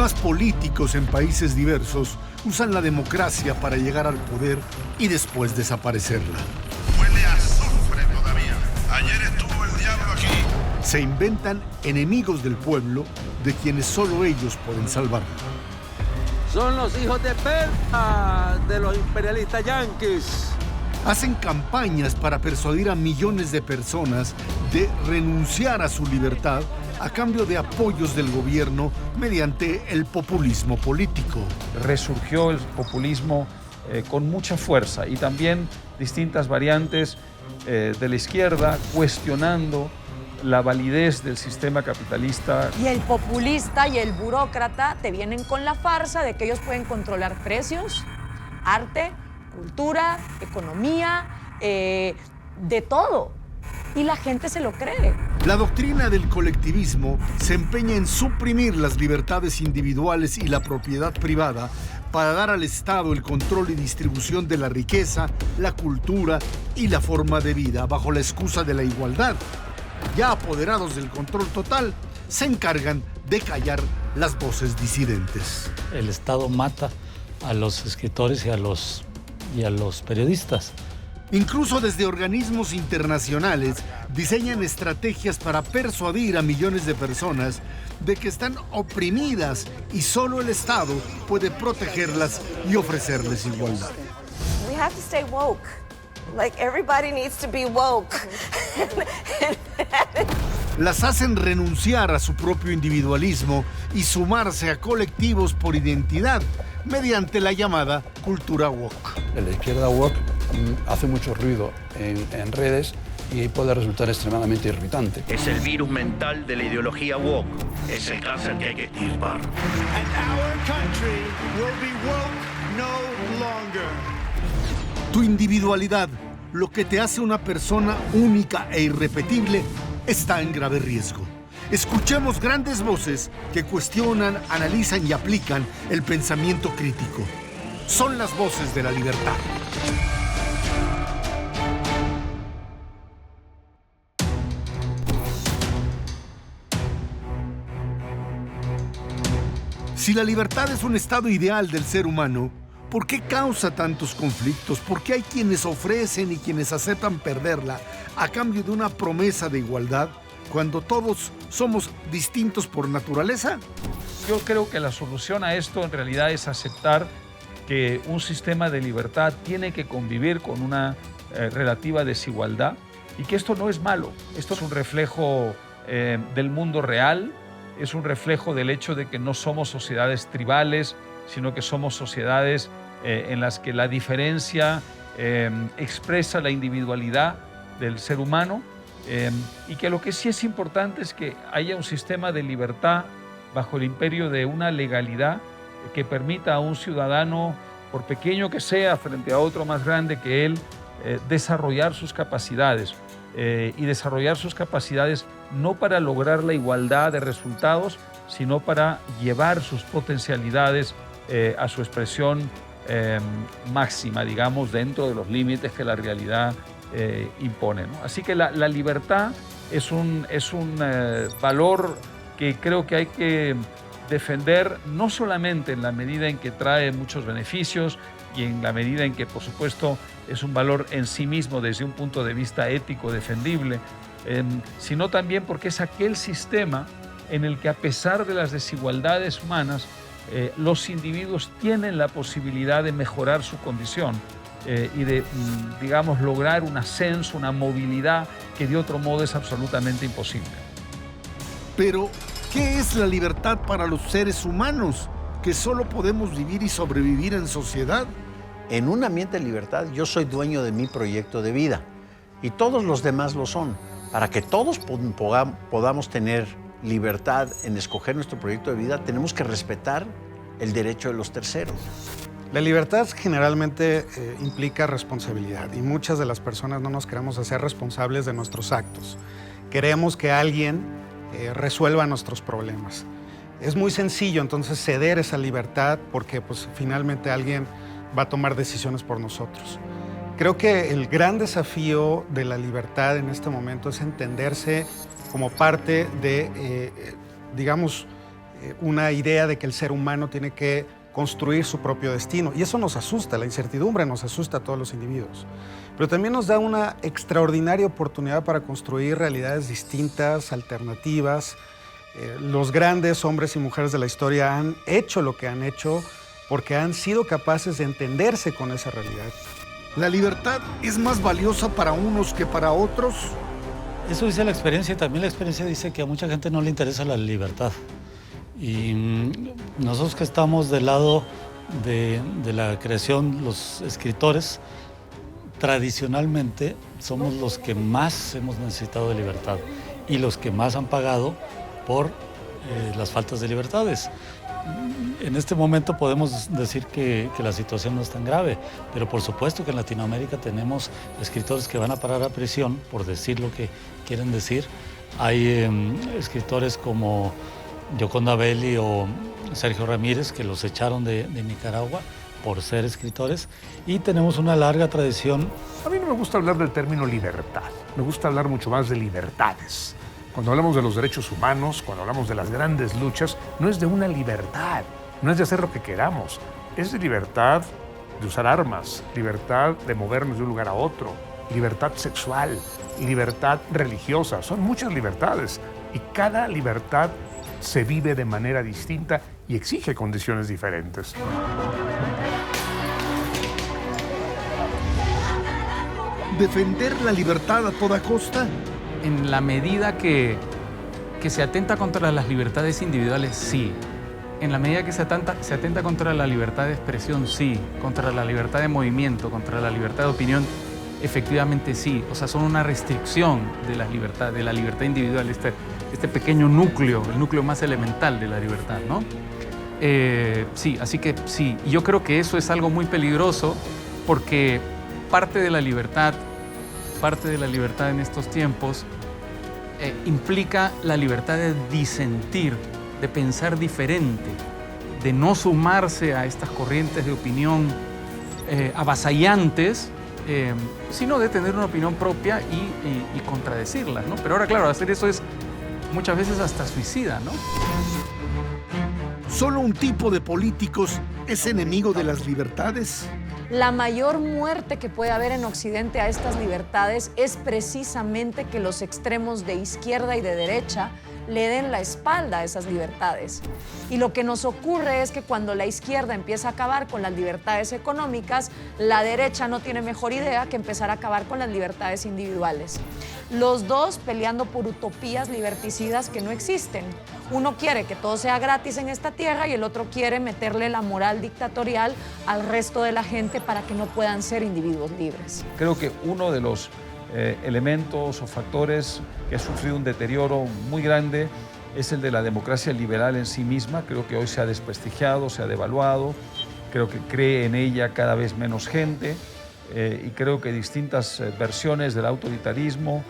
Sistemas políticos en países diversos usan la democracia para llegar al poder y después desaparecerla. Huele a azufre todavía. Ayer estuvo el diablo aquí. Se inventan enemigos del pueblo de quienes solo ellos pueden salvarlo. Son los hijos de perra de los imperialistas yanquis. Hacen campañas para persuadir a millones de personas de renunciar a su libertad a cambio de apoyos del gobierno mediante el populismo político. Resurgió el populismo con mucha fuerza y también distintas variantes de la izquierda cuestionando la validez del sistema capitalista. Y el populista y el burócrata te vienen con la farsa de que ellos pueden controlar precios, arte, cultura, economía, de todo. Y la gente se lo cree. La doctrina del colectivismo se empeña en suprimir las libertades individuales y la propiedad privada para dar al Estado el control y distribución de la riqueza, la cultura y la forma de vida bajo la excusa de la igualdad. Ya apoderados del control total, se encargan de callar las voces disidentes. El Estado mata a los escritores y a los periodistas. Incluso desde organismos internacionales diseñan estrategias para persuadir a millones de personas de que están oprimidas y solo el Estado puede protegerlas y ofrecerles igualdad. We have to stay woke. Like everybody needs to be woke. Las hacen renunciar a su propio individualismo y sumarse a colectivos por identidad mediante la llamada cultura woke. La izquierda woke hace mucho ruido en redes y puede resultar extremadamente irritante. Es el virus mental de la ideología woke. Es el cáncer que hay que extirpar. And our country will be woke no longer. Tu individualidad, lo que te hace una persona única e irrepetible, está en grave riesgo. Escuchemos grandes voces que cuestionan, analizan y aplican el pensamiento crítico. Son las voces de la libertad. Si la libertad es un estado ideal del ser humano, ¿por qué causa tantos conflictos? ¿Por qué hay quienes ofrecen y quienes aceptan perderla a cambio de una promesa de igualdad cuando todos somos distintos por naturaleza? Yo creo que la solución a esto en realidad es aceptar que un sistema de libertad tiene que convivir con una relativa desigualdad y que esto no es malo. Esto es un reflejo del mundo real, es un reflejo del hecho de que no somos sociedades tribales, sino que somos sociedades en las que la diferencia expresa la individualidad del ser humano y que lo que sí es importante es que haya un sistema de libertad bajo el imperio de una legalidad que permita a un ciudadano, por pequeño que sea, frente a otro más grande que él, desarrollar sus capacidades y desarrollar sus capacidades no para lograr la igualdad de resultados, sino para llevar sus potencialidades a su expresión máxima, digamos, dentro de los límites que la realidad impone, ¿no? Así que la libertad es un valor que creo que hay que defender, no solamente en la medida en que trae muchos beneficios y en la medida en que, por supuesto, es un valor en sí mismo desde un punto de vista ético defendible, sino también porque es aquel sistema en el que, a pesar de las desigualdades humanas, los individuos tienen la posibilidad de mejorar su condición y de, digamos, lograr un ascenso, una movilidad que de otro modo es absolutamente imposible. Pero, ¿qué es la libertad para los seres humanos? ¿Que solo podemos vivir y sobrevivir en sociedad? En un ambiente de libertad, yo soy dueño de mi proyecto de vida y todos los demás lo son. Para que todos podamos tener libertad en escoger nuestro proyecto de vida, tenemos que respetar el derecho de los terceros. La libertad generalmente implica responsabilidad y muchas de las personas no nos queremos hacer responsables de nuestros actos. Queremos que alguien resuelva nuestros problemas. Es muy sencillo entonces ceder esa libertad porque pues, finalmente alguien va a tomar decisiones por nosotros. Creo que el gran desafío de la libertad en este momento es entenderse como parte de, digamos, una idea de que el ser humano tiene que construir su propio destino. Y eso nos asusta, la incertidumbre nos asusta a todos los individuos. Pero también nos da una extraordinaria oportunidad para construir realidades distintas, alternativas. Los grandes hombres y mujeres de la historia han hecho lo que han hecho porque han sido capaces de entenderse con esa realidad. ¿La libertad es más valiosa para unos que para otros? Eso dice la experiencia, y también la experiencia dice que a mucha gente no le interesa la libertad. Y nosotros que estamos del lado de la creación, los escritores, tradicionalmente somos los que más hemos necesitado de libertad y los que más han pagado por las faltas de libertades. En este momento podemos decir que la situación no es tan grave, pero por supuesto que en Latinoamérica tenemos escritores que van a parar a prisión por decir lo que quieren decir. Hay escritores como Gioconda Belli o Sergio Ramírez que los echaron de Nicaragua por ser escritores, y tenemos una larga tradición. A mí no me gusta hablar del término libertad, me gusta hablar mucho más de libertades. Cuando hablamos de los derechos humanos, cuando hablamos de las grandes luchas, no es de una libertad, no es de hacer lo que queramos, es de libertad de usar armas, libertad de movernos de un lugar a otro, libertad sexual, libertad religiosa. Son muchas libertades y cada libertad se vive de manera distinta y exige condiciones diferentes. ¿Defender la libertad a toda costa? En la medida que se atenta contra las libertades individuales, sí. En la medida que se atenta contra la libertad de expresión, sí. Contra la libertad de movimiento, contra la libertad de opinión, efectivamente sí. O sea, son una restricción de la libertad individual, este pequeño núcleo, el núcleo más elemental de la libertad, ¿no? Sí, así que sí. Y yo creo que eso es algo muy peligroso porque parte de la libertad en estos tiempos implica la libertad de disentir, de pensar diferente, de no sumarse a estas corrientes de opinión avasallantes, sino de tener una opinión propia y contradecirlas, ¿no? Pero ahora, claro, hacer eso es muchas veces hasta suicida, ¿no? ¿Solo un tipo de políticos es enemigo de las libertades? La mayor muerte que puede haber en Occidente a estas libertades es precisamente que los extremos de izquierda y de derecha le den la espalda a esas libertades. Y lo que nos ocurre es que cuando la izquierda empieza a acabar con las libertades económicas, la derecha no tiene mejor idea que empezar a acabar con las libertades individuales. Los dos peleando por utopías liberticidas que no existen. Uno quiere que todo sea gratis en esta tierra y el otro quiere meterle la moral dictatorial al resto de la gente para que no puedan ser individuos libres. Creo que uno de los elementos o factores que ha sufrido un deterioro muy grande es el de la democracia liberal en sí misma. Creo que hoy se ha desprestigiado, se ha devaluado, creo que cree en ella cada vez menos gente y creo que distintas versiones del autoritarismo,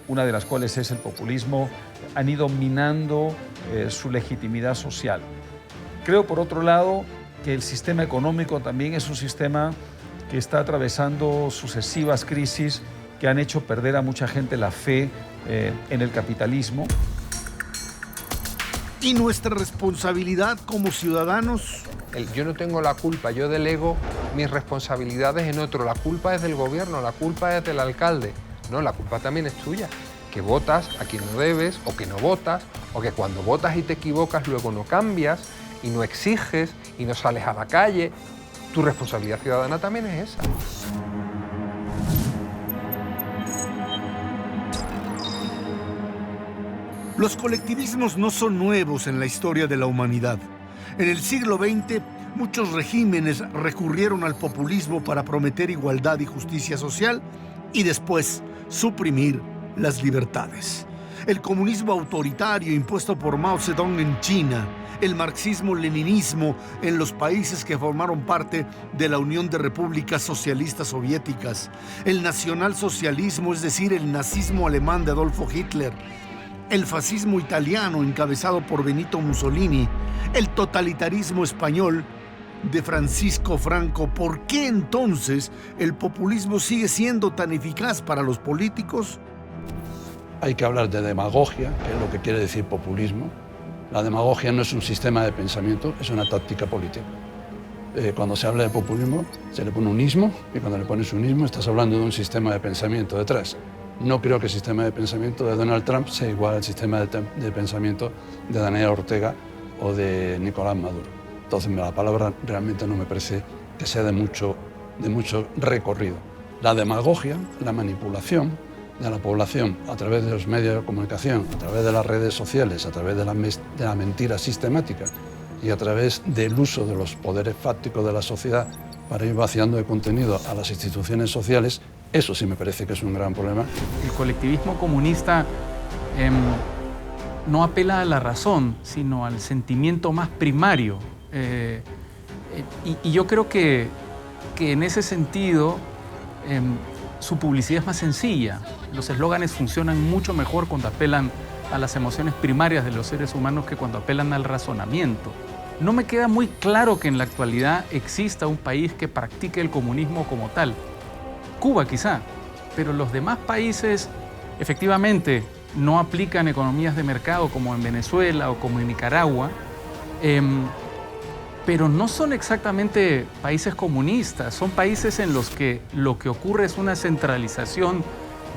una de las cuales es el populismo, han ido minando su legitimidad social. Creo, por otro lado, que el sistema económico también es un sistema que está atravesando sucesivas crisis que han hecho perder a mucha gente la fe en el capitalismo. ¿Y nuestra responsabilidad como ciudadanos? Yo no tengo la culpa, yo delego mis responsabilidades en otro. La culpa es del gobierno, la culpa es del alcalde. No, la culpa también es tuya. Que votas a quien no debes, o que no votas, o que cuando votas y te equivocas luego no cambias, y no exiges, y no sales a la calle. Tu responsabilidad ciudadana también es esa. Los colectivismos no son nuevos en la historia de la humanidad. En el siglo XX, muchos regímenes recurrieron al populismo para prometer igualdad y justicia social y después suprimir las libertades. El comunismo autoritario impuesto por Mao Zedong en China, el marxismo-leninismo en los países que formaron parte de la Unión de Repúblicas Socialistas Soviéticas, el nacionalsocialismo, es decir, el nazismo alemán de Adolfo Hitler, el fascismo italiano encabezado por Benito Mussolini, el totalitarismo español de Francisco Franco. ¿Por qué entonces el populismo sigue siendo tan eficaz para los políticos? Hay que hablar de demagogia, que es lo que quiere decir populismo, La demagogia no es un sistema de pensamiento, es una táctica política. Cuando se habla de populismo, se le pone un ismo, y cuando le pones un ismo estás hablando de un sistema de pensamiento detrás. No creo que el sistema de pensamiento de Donald Trump sea igual al sistema de pensamiento de Daniel Ortega o de Nicolás Maduro. Entonces la palabra realmente no me parece que sea de mucho recorrido. La demagogia, la manipulación de la población a través de los medios de comunicación, a través de las redes sociales, a través de la mentira sistemática y a través del uso de los poderes fácticos de la sociedad para ir vaciando de contenido a las instituciones sociales, eso sí me parece que es un gran problema. El colectivismo comunista no apela a la razón, sino al sentimiento más primario. Y yo creo que en ese sentido su publicidad es más sencilla. Los eslóganes funcionan mucho mejor cuando apelan a las emociones primarias de los seres humanos que cuando apelan al razonamiento. No me queda muy claro que en la actualidad exista un país que practique el comunismo como tal. Cuba quizá, pero los demás países efectivamente no aplican economías de mercado como en Venezuela o como en Nicaragua, pero no son exactamente países comunistas, son países en los que lo que ocurre es una centralización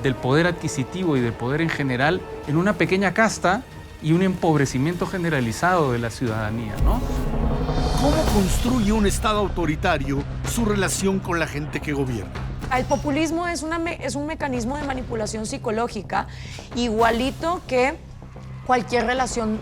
del poder adquisitivo y del poder en general en una pequeña casta y un empobrecimiento generalizado de la ciudadanía, ¿no? ¿Cómo construye un Estado autoritario su relación con la gente que gobierna? El populismo es un mecanismo de manipulación psicológica igualito que cualquier relación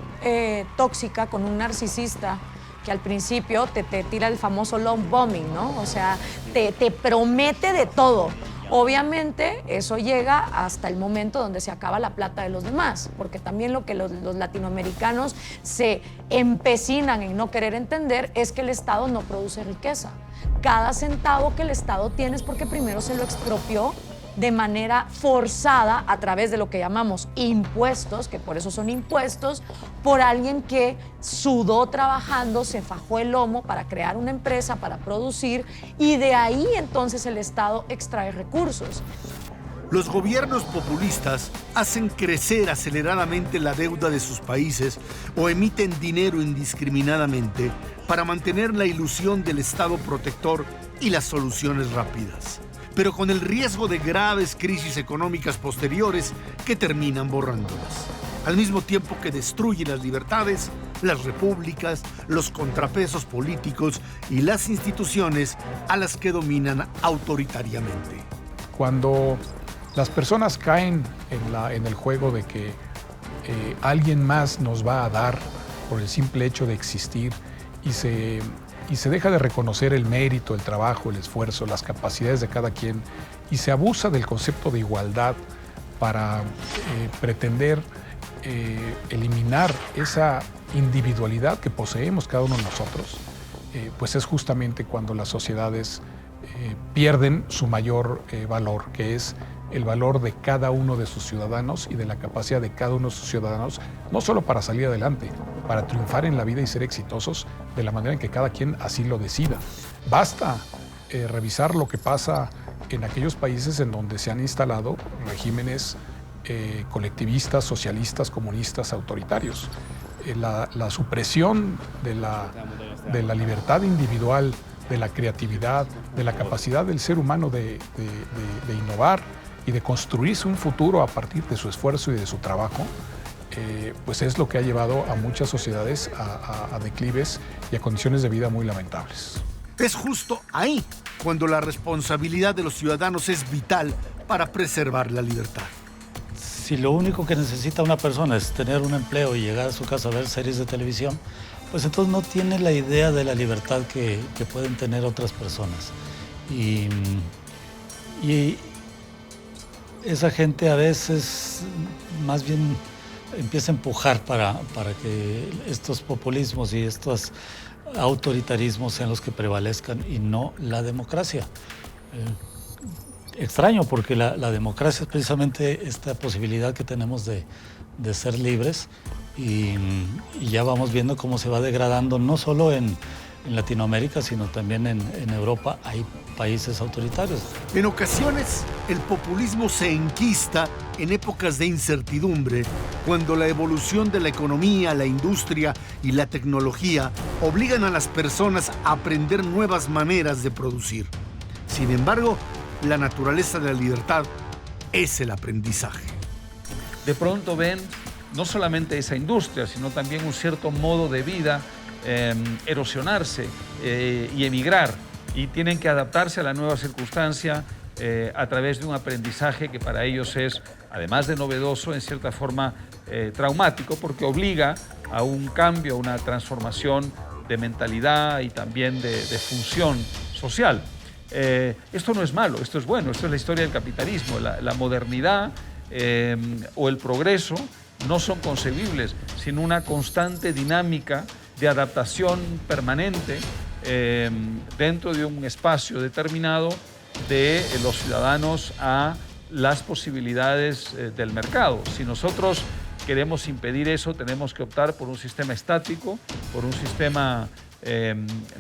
tóxica con un narcisista que al principio te tira el famoso love bombing, ¿no? O sea, te promete de todo. Obviamente eso llega hasta el momento donde se acaba la plata de los demás, porque también lo que los latinoamericanos se empecinan en no querer entender es que el Estado no produce riqueza. Cada centavo que el Estado tiene es porque primero se lo expropió de manera forzada a través de lo que llamamos impuestos, que por eso son impuestos, por alguien que sudó trabajando, se fajó el lomo para crear una empresa, para producir, y de ahí entonces el Estado extrae recursos. Los gobiernos populistas hacen crecer aceleradamente la deuda de sus países o emiten dinero indiscriminadamente para mantener la ilusión del Estado protector y las soluciones rápidas, pero con el riesgo de graves crisis económicas posteriores que terminan borrándolas, al mismo tiempo que destruye las libertades, las repúblicas, los contrapesos políticos y las instituciones a las que autoritariamente. Cuando las personas caen en el juego de que alguien más nos va a dar por el simple hecho de existir y se deja de reconocer el mérito, el trabajo, el esfuerzo, las capacidades de cada quien y se abusa del concepto de igualdad para pretender eliminar esa individualidad que poseemos cada uno de nosotros, pues es justamente cuando las sociedades pierden su mayor valor, que es el valor de cada uno de sus ciudadanos y de la capacidad de cada uno de sus ciudadanos, no solo para salir adelante, para triunfar en la vida y ser exitosos de la manera en que cada quien así lo decida. Basta revisar lo que pasa en aquellos países en donde se han instalado regímenes colectivistas, socialistas, comunistas, autoritarios. La supresión de la libertad individual, de la creatividad, de la capacidad del ser humano de innovar y de construirse un futuro a partir de su esfuerzo y de su trabajo, pues es lo que ha llevado a muchas sociedades a declives y a condiciones de vida muy lamentables. Es justo ahí cuando la responsabilidad de los ciudadanos es vital para preservar la libertad. Si lo único que necesita una persona es tener un empleo y llegar a su casa a ver series de televisión, pues entonces no tiene la idea de la libertad que pueden tener otras personas. Y esa gente a veces más bien empieza a empujar para que estos populismos y estos autoritarismos sean los que prevalezcan y no la democracia. Extraño, porque la democracia es precisamente esta posibilidad que tenemos de ser libres y ya vamos viendo cómo se va degradando no solo en Latinoamérica, sino también en Europa hay países autoritarios. En ocasiones, el populismo se enquista en épocas de incertidumbre cuando la evolución de la economía, la industria y la tecnología obligan a las personas a aprender nuevas maneras de producir. Sin embargo, la naturaleza de la libertad es el aprendizaje. De pronto ven no solamente esa industria, sino también un cierto modo de vida erosionarse y emigrar, y tienen que adaptarse a la nueva circunstancia a través de un aprendizaje que para ellos es, además de novedoso, en cierta forma traumático, porque obliga a un cambio, a una transformación de mentalidad y también de función social. Esto no es malo, esto es bueno, esto es la historia del capitalismo. La modernidad o el progreso no son concebibles sin una constante dinámica de adaptación permanente dentro de un espacio determinado de los ciudadanos a las posibilidades del mercado. Si nosotros queremos impedir eso, tenemos que optar por un sistema estático, por un sistema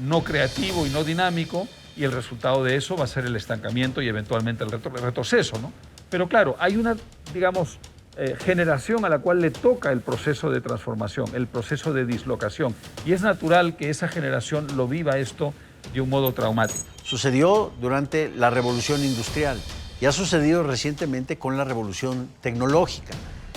no creativo y no dinámico, y el resultado de eso va a ser el estancamiento y eventualmente el retroceso, ¿no? Pero claro, hay una, digamos, generación a la cual le toca el proceso de transformación, el proceso de dislocación, y es natural que esa generación lo viva esto de un modo traumático. Sucedió durante la revolución industrial y ha sucedido recientemente con la revolución tecnológica,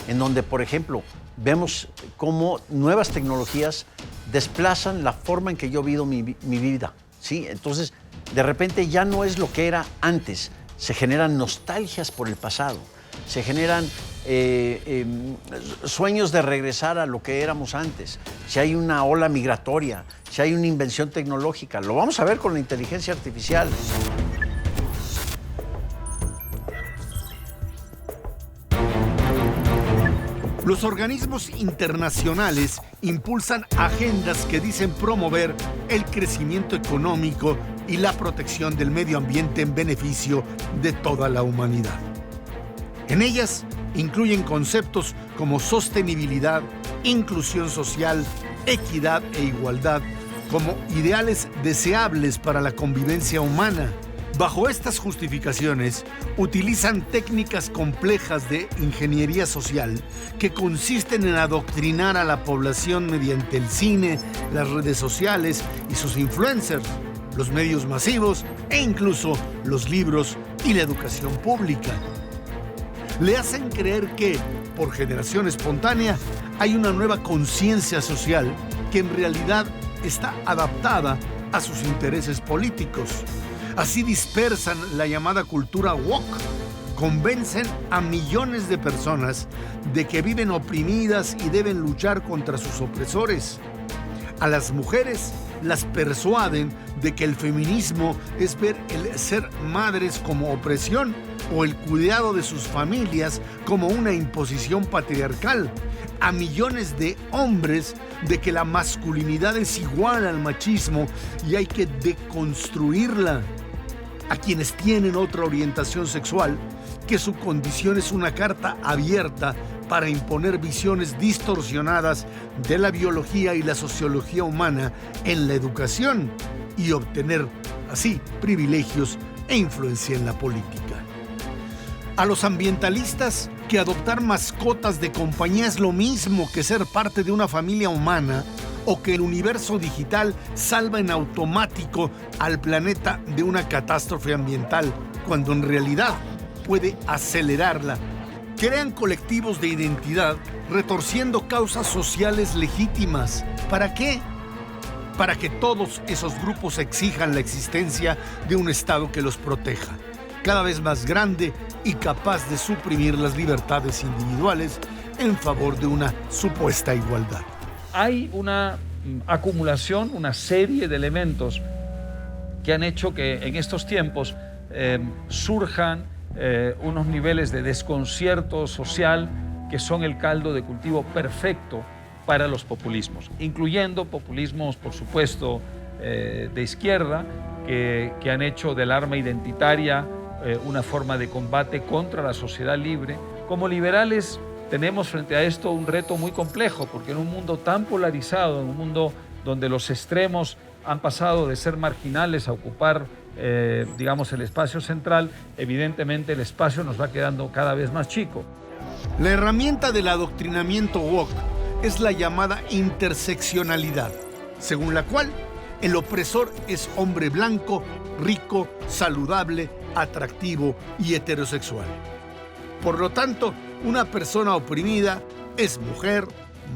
en donde, por ejemplo, vemos cómo nuevas tecnologías desplazan la forma en que yo vivo mi vida, ¿sí? Entonces, de repente ya no es lo que era antes, se generan nostalgias por el pasado, se generan sueños de regresar a lo que éramos antes. Si hay una ola migratoria, si hay una invención tecnológica, lo vamos a ver con la inteligencia artificial. Los organismos internacionales impulsan agendas que dicen promover el crecimiento económico y la protección del medio ambiente en beneficio de toda la humanidad. En ellas incluyen conceptos como sostenibilidad, inclusión social, equidad e igualdad como ideales deseables para la convivencia humana. Bajo estas justificaciones, utilizan técnicas complejas de ingeniería social que consisten en adoctrinar a la población mediante el cine, las redes sociales y sus influencers, los medios masivos e incluso los libros y la educación pública. Le hacen creer que, por generación espontánea, hay una nueva conciencia social que en realidad está adaptada a sus intereses políticos. Así dispersan la llamada cultura woke, convencen a millones de personas de que viven oprimidas y deben luchar contra sus opresores. A las mujeres las persuaden de que el feminismo es ver el ser madres como opresión o el cuidado de sus familias como una imposición patriarcal. A millones de hombres de que la masculinidad es igual al machismo y hay que deconstruirla. A quienes tienen otra orientación sexual, que su condición es una carta abierta para imponer visiones distorsionadas de la biología y la sociología humana en la educación y obtener así privilegios e influencia en la política. A los ambientalistas, que adoptar mascotas de compañía es lo mismo que ser parte de una familia humana, o que el universo digital salva en automático al planeta de una catástrofe ambiental, cuando en realidad puede acelerarla. Crean colectivos de identidad retorciendo causas sociales legítimas. ¿Para qué? Para que todos esos grupos exijan la existencia de un Estado que los proteja, cada vez más grande y capaz de suprimir las libertades individuales en favor de una supuesta igualdad. Hay una acumulación, una serie de elementos que han hecho que en estos tiempos surjan unos niveles de desconcierto social que son el caldo de cultivo perfecto para los populismos, incluyendo populismos, por supuesto, de izquierda, que han hecho del arma identitaria una forma de combate contra la sociedad libre. Como liberales tenemos frente a esto un reto muy complejo, porque en un mundo tan polarizado, en un mundo donde los extremos han pasado de ser marginales a ocupar, digamos, el espacio central, evidentemente el espacio nos va quedando cada vez más chico. La herramienta del adoctrinamiento woke es la llamada interseccionalidad, según la cual el opresor es hombre blanco, rico, saludable, atractivo y heterosexual. Por lo tanto, una persona oprimida es mujer,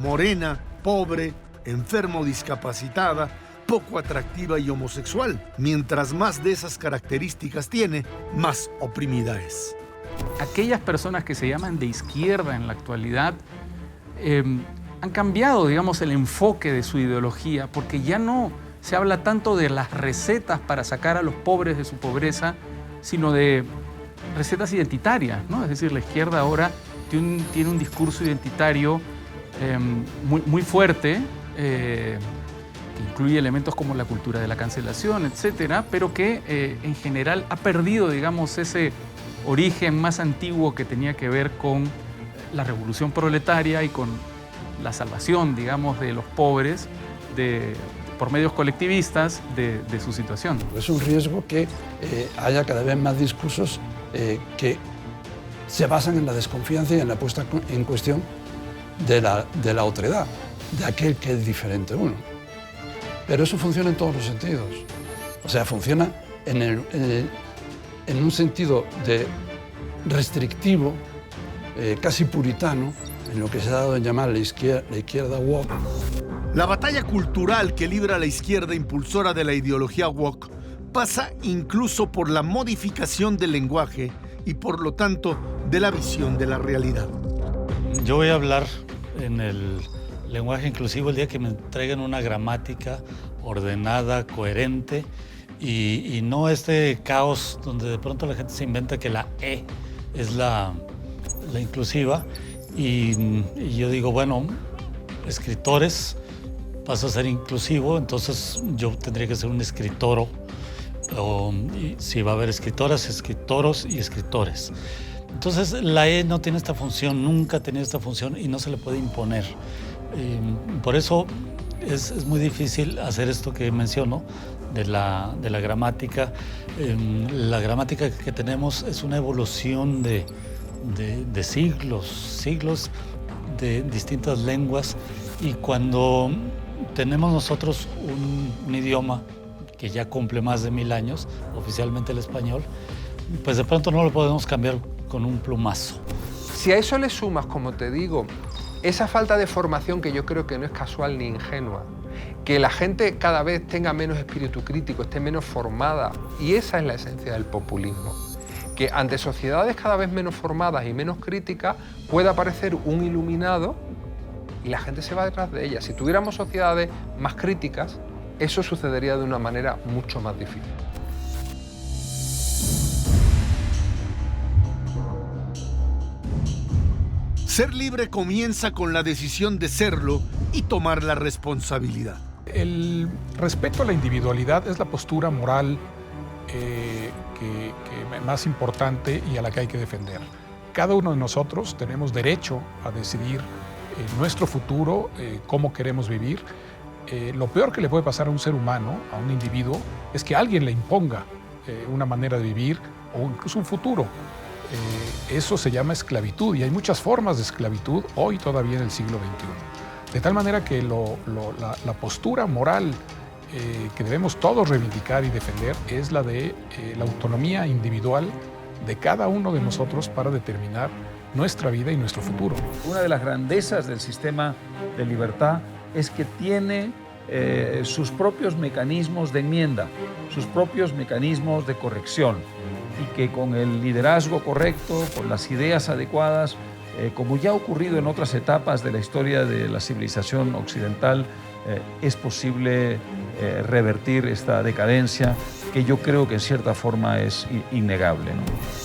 morena, pobre, enferma o discapacitada, poco atractiva y homosexual. Mientras más de esas características tiene, más oprimida es. Aquellas personas que se llaman de izquierda en la actualidad han cambiado, digamos, el enfoque de su ideología, porque ya no se habla tanto de las recetas para sacar a los pobres de su pobreza, sino de recetas identitarias, ¿no? Es decir, la izquierda ahora tiene un discurso identitario muy fuerte, que incluye elementos como la cultura de la cancelación, etcétera, pero que en general ha perdido, digamos, ese origen más antiguo que tenía que ver con la revolución proletaria y con la salvación, digamos, de los pobres por medios colectivistas de su situación. Es un riesgo que haya cada vez más discursos que se basan en la desconfianza y en la puesta en cuestión de la otredad, de aquel que es diferente a uno. Pero eso funciona en todos los sentidos. O sea, funciona en un sentido de restrictivo, casi puritano, en lo que se ha dado en llamar la izquierda woke. La batalla cultural que libra la izquierda impulsora de la ideología woke pasa incluso por la modificación del lenguaje y por lo tanto de la visión de la realidad. Yo voy a hablar en el lenguaje inclusivo el día que me entreguen una gramática ordenada, coherente y no este caos donde de pronto la gente se inventa que la E es la inclusiva y yo digo, bueno, escritores pasa a ser inclusivo, entonces yo tendría que ser un escritoro, y si va a haber escritoras, escritoros y escritores. Entonces la E no tiene esta función, nunca ha tenido esta función y no se le puede imponer. Por eso es muy difícil hacer esto que menciono de la gramática. La gramática que tenemos es una evolución de siglos de distintas lenguas y cuando tenemos nosotros un idioma que ya cumple más de 1000 años, oficialmente el español, pues de pronto no lo podemos cambiar con un plumazo. Si a eso le sumas, como te digo, esa falta de formación que yo creo que no es casual ni ingenua, que la gente cada vez tenga menos espíritu crítico, esté menos formada, y esa es la esencia del populismo, que ante sociedades cada vez menos formadas y menos críticas puede aparecer un iluminado y la gente se va detrás de ella. Si tuviéramos sociedades más críticas, eso sucedería de una manera mucho más difícil. Ser libre comienza con la decisión de serlo y tomar la responsabilidad. El respeto a la individualidad es la postura moral más importante y a la que hay que defender. Cada uno de nosotros tenemos derecho a decidir nuestro futuro, cómo queremos vivir. Lo peor que le puede pasar a un ser humano, a un individuo, es que alguien le imponga una manera de vivir o incluso un futuro. Eso se llama esclavitud y hay muchas formas de esclavitud hoy todavía en el siglo XXI. De tal manera que la postura moral que debemos todos reivindicar y defender es la de la autonomía individual de cada uno de nosotros para determinar nuestra vida y nuestro futuro. Una de las grandezas del sistema de libertad es que tiene sus propios mecanismos de enmienda, sus propios mecanismos de corrección y que con el liderazgo correcto, con las ideas adecuadas, como ya ha ocurrido en otras etapas de la historia de la civilización occidental, es posible revertir esta decadencia que yo creo que en cierta forma es innegable, ¿no?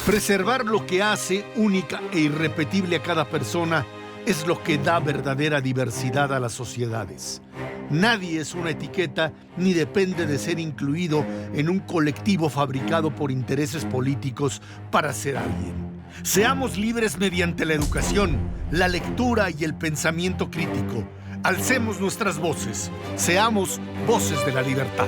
Preservar lo que hace única e irrepetible a cada persona es lo que da verdadera diversidad a las sociedades. Nadie es una etiqueta ni depende de ser incluido en un colectivo fabricado por intereses políticos para ser alguien. Seamos libres mediante la educación, la lectura y el pensamiento crítico. Alcemos nuestras voces. Seamos voces de la libertad.